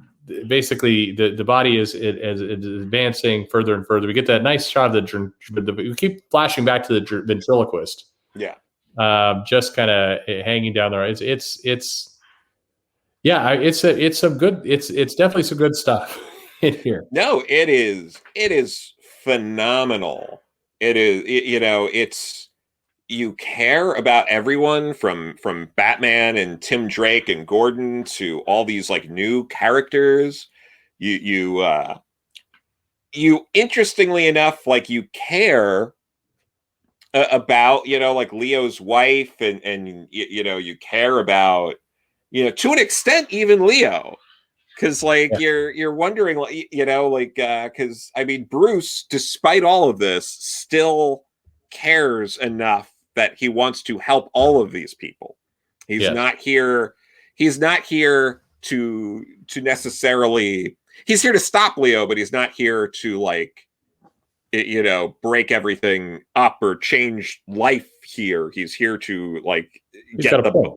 basically the body is advancing further and further. We get that nice shot of we keep flashing back to the ventriloquist. Yeah. Just kind of hanging down there. It's definitely some good stuff in here. No, it is phenomenal. It's you care about everyone from Batman and Tim Drake and Gordon to all these like new characters. You interestingly enough, like you care about like Leo's wife and you care about to an extent even Leo, because like you're wondering like because I mean Bruce, despite all of this, still cares enough that he wants to help all of these people. He's not here to necessarily, he's here to stop Leo, but he's not here to like break everything up or change life here. He's here to like get the point.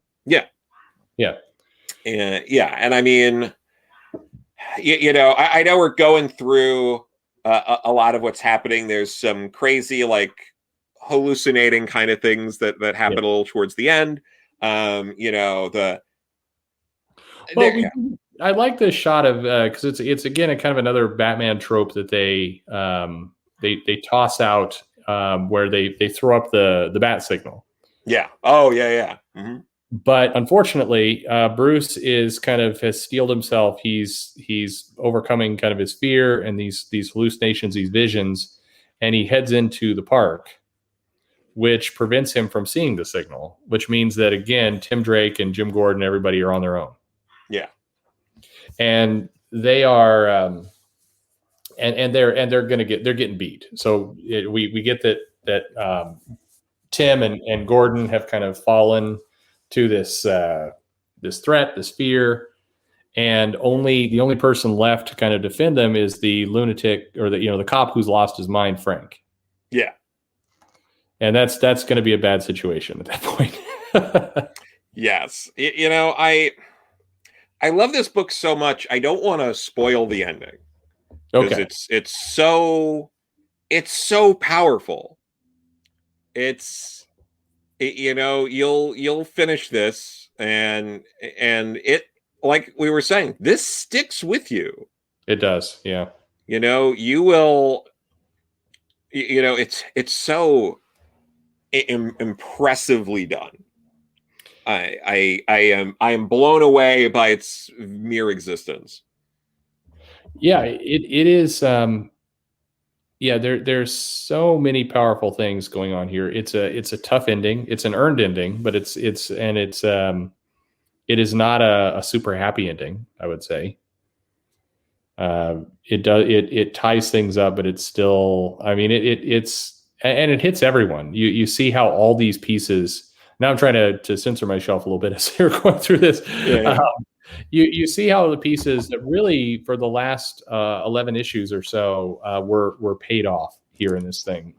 And I mean, I know we're going through a lot of what's happening. There's some crazy like hallucinating kind of things that happen a little towards the end. I like this shot of because it's again a kind of another Batman trope that they toss out where they throw up the bat signal. Yeah. Oh yeah. Mm-hmm. But unfortunately, Bruce has steeled himself. He's overcoming kind of his fear and these hallucinations, these visions, and he heads into the park, which prevents him from seeing the signal, which means that again, Tim Drake and Jim Gordon, everybody are on their own. Yeah. And they are, and they're getting beat. So we get that Tim and Gordon have kind of fallen to this threat, this fear, and the only person left to kind of defend them is the lunatic or the cop who's lost his mind, Frank. Yeah. And that's going to be a bad situation at that point. Yes. I love this book so much. I don't want to spoil the ending. Because it's so powerful. You'll finish this and it, like we were saying, this sticks with you. It does. Yeah. You will, it's so impressively done. I am blown away by its mere existence. Yeah, it is. There's so many powerful things going on here. It's a tough ending. It's an earned ending, but it is not a super happy ending, I would say. It ties things up, but it's still, I mean, it hits everyone. You see how all these pieces. Now I'm trying to censor myself a little bit as you're going through this. Yeah. You see how the pieces that really for the last 11 issues or so were paid off here in this thing.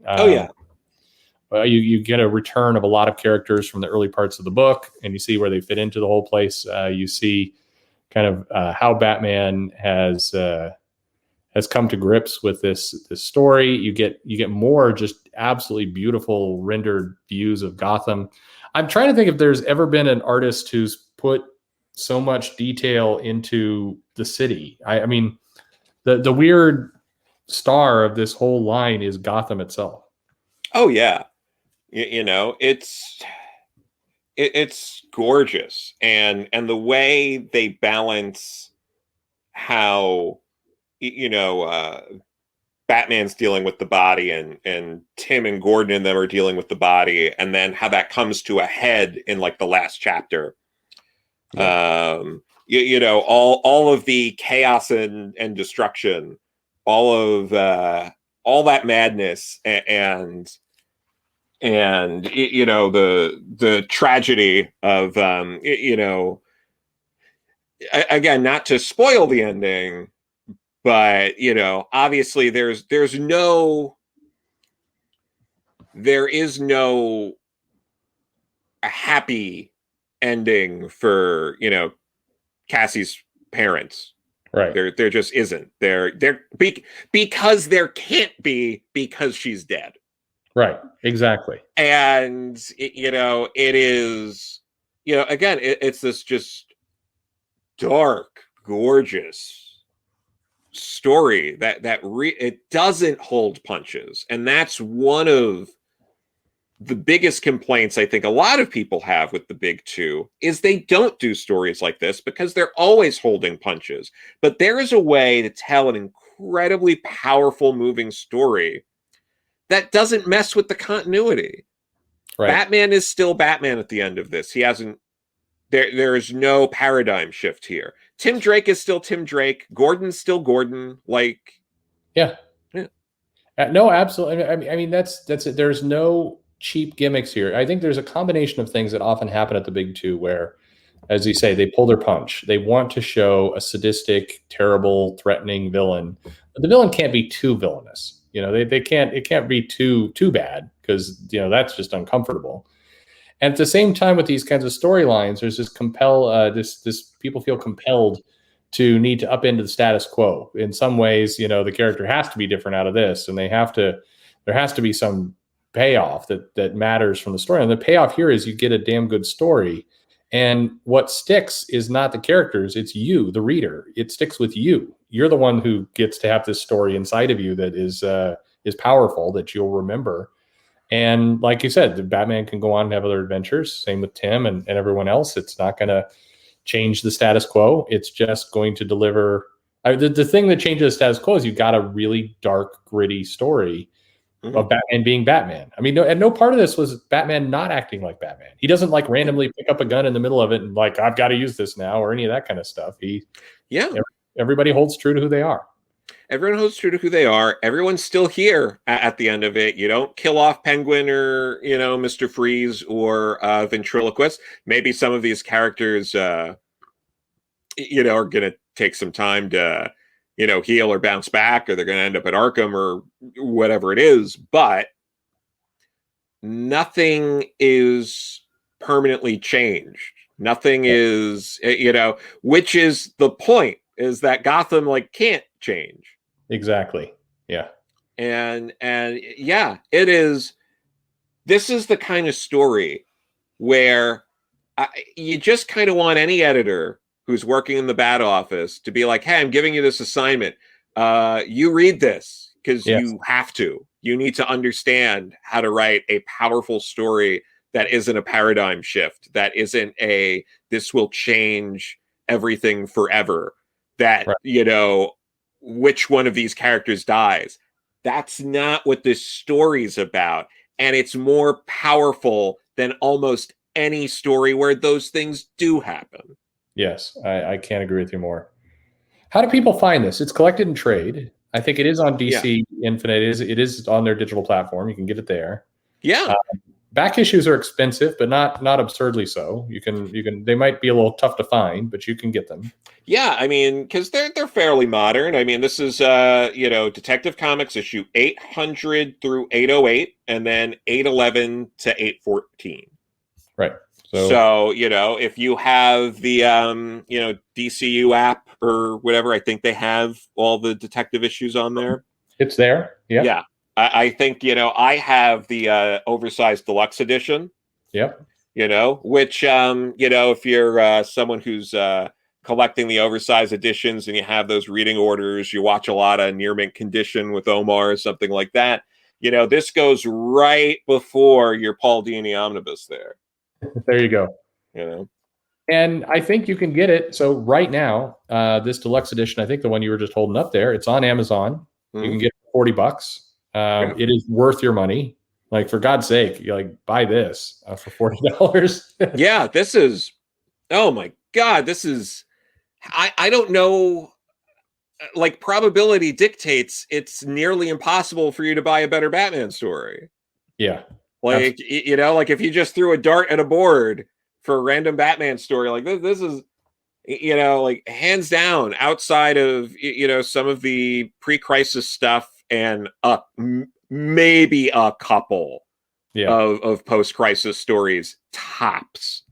You get a return of a lot of characters from the early parts of the book, and you see where they fit into the whole place. You see kind of how Batman has come to grips with this story. You get more just absolutely beautiful rendered views of Gotham. I'm trying to think if there's ever been an artist who's put so much detail into the city. I mean, the weird star of this whole line is Gotham itself. Oh yeah, it's gorgeous, and the way they balance how Batman's dealing with the body and Tim and Gordon and them are dealing with the body, and then how that comes to a head in like the last chapter. Yeah. All of the chaos and destruction, all that madness and the tragedy of again, not to spoil the ending, but obviously there is no a happy ending for Cassie's parents Right. There just isn't. Because there can't be, because she's dead. Right. Exactly. And it is, again, it's this just dark, gorgeous story it doesn't hold punches, and that's one of the biggest complaints I think a lot of people have with the big two, is they don't do stories like this because they're always holding punches. But there is a way to tell an incredibly powerful, moving story that doesn't mess with the continuity. Right. Batman is still Batman at the end of this. He hasn't there is no paradigm shift here. Tim Drake is still Tim Drake. Gordon's still Gordon. Yeah. No, absolutely. I mean, that's it. There's no cheap gimmicks here. I think there's a combination of things that often happen at the big two where, as you say, they pull their punch. They want to show a sadistic, terrible, threatening villain, but the villain can't be too villainous. They can't. It can't be too bad, because that's just uncomfortable. And at the same time, with these kinds of storylines, there's this people feel compelled to need to upend the status quo. In some ways, the character has to be different out of this, and there has to be some payoff that matters from the story. And the payoff here is you get a damn good story. And what sticks is not the characters, it's you, the reader. It sticks with you. You're the one who gets to have this story inside of you that is powerful, that you'll remember. And like you said, the Batman can go on and have other adventures. Same with Tim and everyone else. It's not going to change the status quo. It's just going to deliver. The thing that changes the status quo is you got a really dark, gritty story of Batman being Batman. I mean, no part of this was Batman not acting like Batman. He doesn't randomly pick up a gun in the middle of it and I've got to use this now, or any of that kind of stuff. Everybody holds true to who they are. Everyone holds true to who they are. Everyone's still here at the end of it. You don't kill off Penguin or, Mr. Freeze or Ventriloquist. Maybe some of these characters, are going to take some time to, heal or bounce back, or they're going to end up at Arkham or whatever it is. But nothing is permanently changed. Nothing is, which is the point, is that Gotham can't change. Exactly. Yeah. And yeah, it is. This is the kind of story where you just kind of want any editor who's working in the Bat office to be like, hey, I'm giving you this assignment. You read this because you have to. You need to understand how to write a powerful story that isn't a paradigm shift, that isn't this will change everything forever, that, which one of these characters dies. That's not what this story's about. And it's more powerful than almost any story where those things do happen. Yes, I can't agree with you more. How do people find this? It's collected in trade. I think it is on DC Infinite. It is on their digital platform. You can get it there. Yeah. Back issues are expensive, but not absurdly so. You can. They might be a little tough to find, but you can get them. Yeah, I mean, because they're fairly modern. I mean, this is Detective Comics issue 800 through 808, and then 811 to 814. Right. So if you have the DCU app or whatever, I think they have all the detective issues on there. It's there. Yeah. Yeah. I think, I have the oversized deluxe edition. Yep. Which, if you're someone who's collecting the oversized editions and you have those reading orders, you watch a lot of Near Mint Condition with Omar or something like that, this goes right before your Paul Dini omnibus there. There you go. And I think you can get it. So right now, this deluxe edition, I think the one you were just holding up there, it's on Amazon. Mm-hmm. You can get it for $40. It is worth your money. For God's sake, buy this for $40. Yeah, this is, oh my God, this is, I don't know, probability dictates it's nearly impossible for you to buy a better Batman story. Yeah. If you just threw a dart at a board for a random Batman story, this is, hands down, outside of, some of the pre-crisis stuff and maybe a couple of post-crisis stories, tops.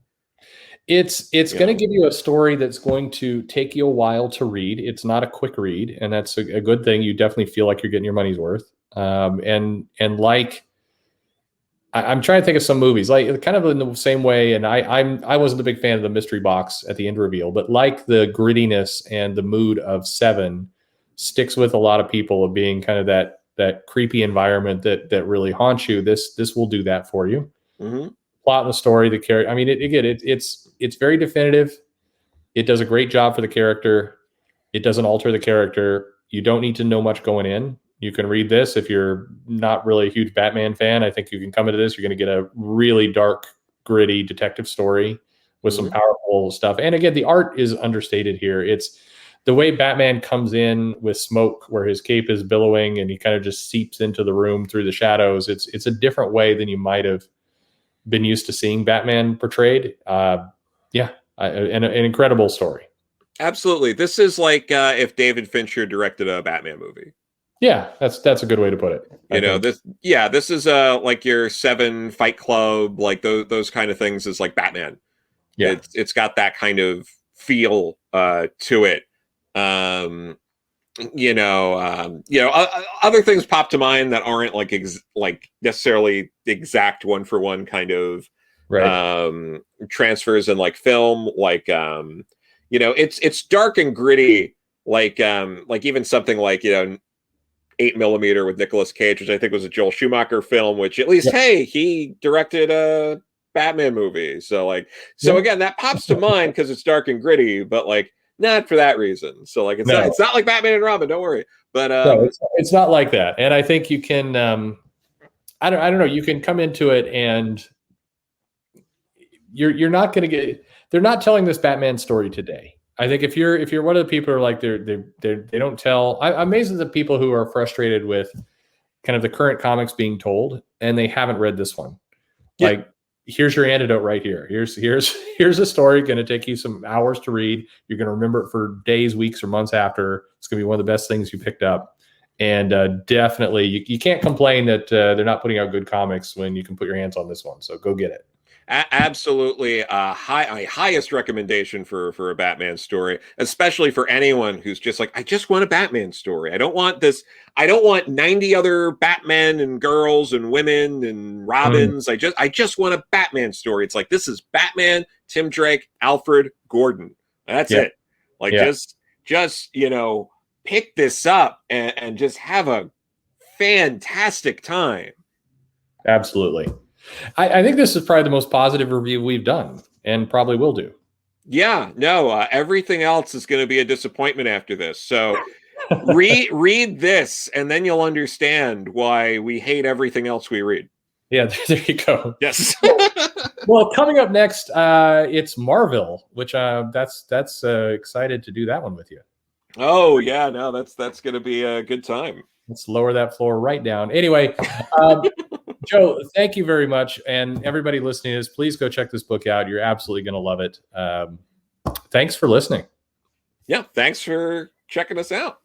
It's going to give you a story that's going to take you a while to read. It's not a quick read, and that's a good thing. You definitely feel like you're getting your money's worth. And like I'm trying to think of some movies like kind of in the same way. And I wasn't a big fan of the mystery box at the end reveal, but like the grittiness and the mood of Seven sticks with a lot of people of being kind of that creepy environment that really haunts you. This will do that for you. Mm-hmm. Plot and the story, the character. I mean, it's very definitive. It does a great job for the character. It doesn't alter the character. You don't need to know much going in. You can read this if you're not really a huge Batman fan. I think you can come into this. You're going to get a really dark, gritty detective story with some powerful stuff. And again, the art is understated here. It's the way Batman comes in with smoke, where his cape is billowing and he kind of just seeps into the room through the shadows. It's a different way than you might have been used to seeing Batman portrayed. An incredible story. Absolutely. This is like if David Fincher directed a Batman movie. Yeah, that's a good way to put it. This is like your Seven, Fight Club, like those kind of things is like Batman. Yeah. It's got that kind of feel to it. Other things pop to mind that aren't like necessarily exact one for one kind of transfers in like film, like it's dark and gritty, like even something like 8mm with Nicolas Cage, which I think was a Joel Schumacher film, which at least hey, he directed a Batman movie, so again that pops to mind because it's dark and gritty, but like not for that reason. So like it's not like Batman and Robin, don't worry. But no, it's not like that. And I think you can I don't know, you can come into it and you're not going to get, they're not telling this Batman story today. I think if you're one of the people who are like they don't tell, I'm amazed at the people who are frustrated with kind of the current comics being told and they haven't read this one. Yeah. Like, here's your antidote right here. Here's a story going to take you some hours to read. You're going to remember it for days, weeks, or months after. It's going to be one of the best things you picked up. And definitely, you can't complain that they're not putting out good comics when you can put your hands on this one. So go get it. Absolutely, highest recommendation for a Batman story, especially for anyone who's just like, I just want a Batman story. I don't want this. I don't want 90 other Batmen and girls and women and Robins. I just want a Batman story. It's like, this is Batman, Tim Drake, Alfred, Gordon. That's it. Like just pick this up and just have a fantastic time. Absolutely. I think this is probably the most positive review we've done and probably will do. Yeah, no, everything else is going to be a disappointment after this. So read this and then you'll understand why we hate everything else we read. Yeah, there you go. Yes. Well, coming up next, it's Marvel, which that's excited to do that one with you. Oh, yeah, no, that's going to be a good time. Let's lower that floor right down. Anyway, Joe, thank you very much. And everybody listening to this, please go check this book out. You're absolutely going to love it. Thanks for listening. Yeah, thanks for checking us out.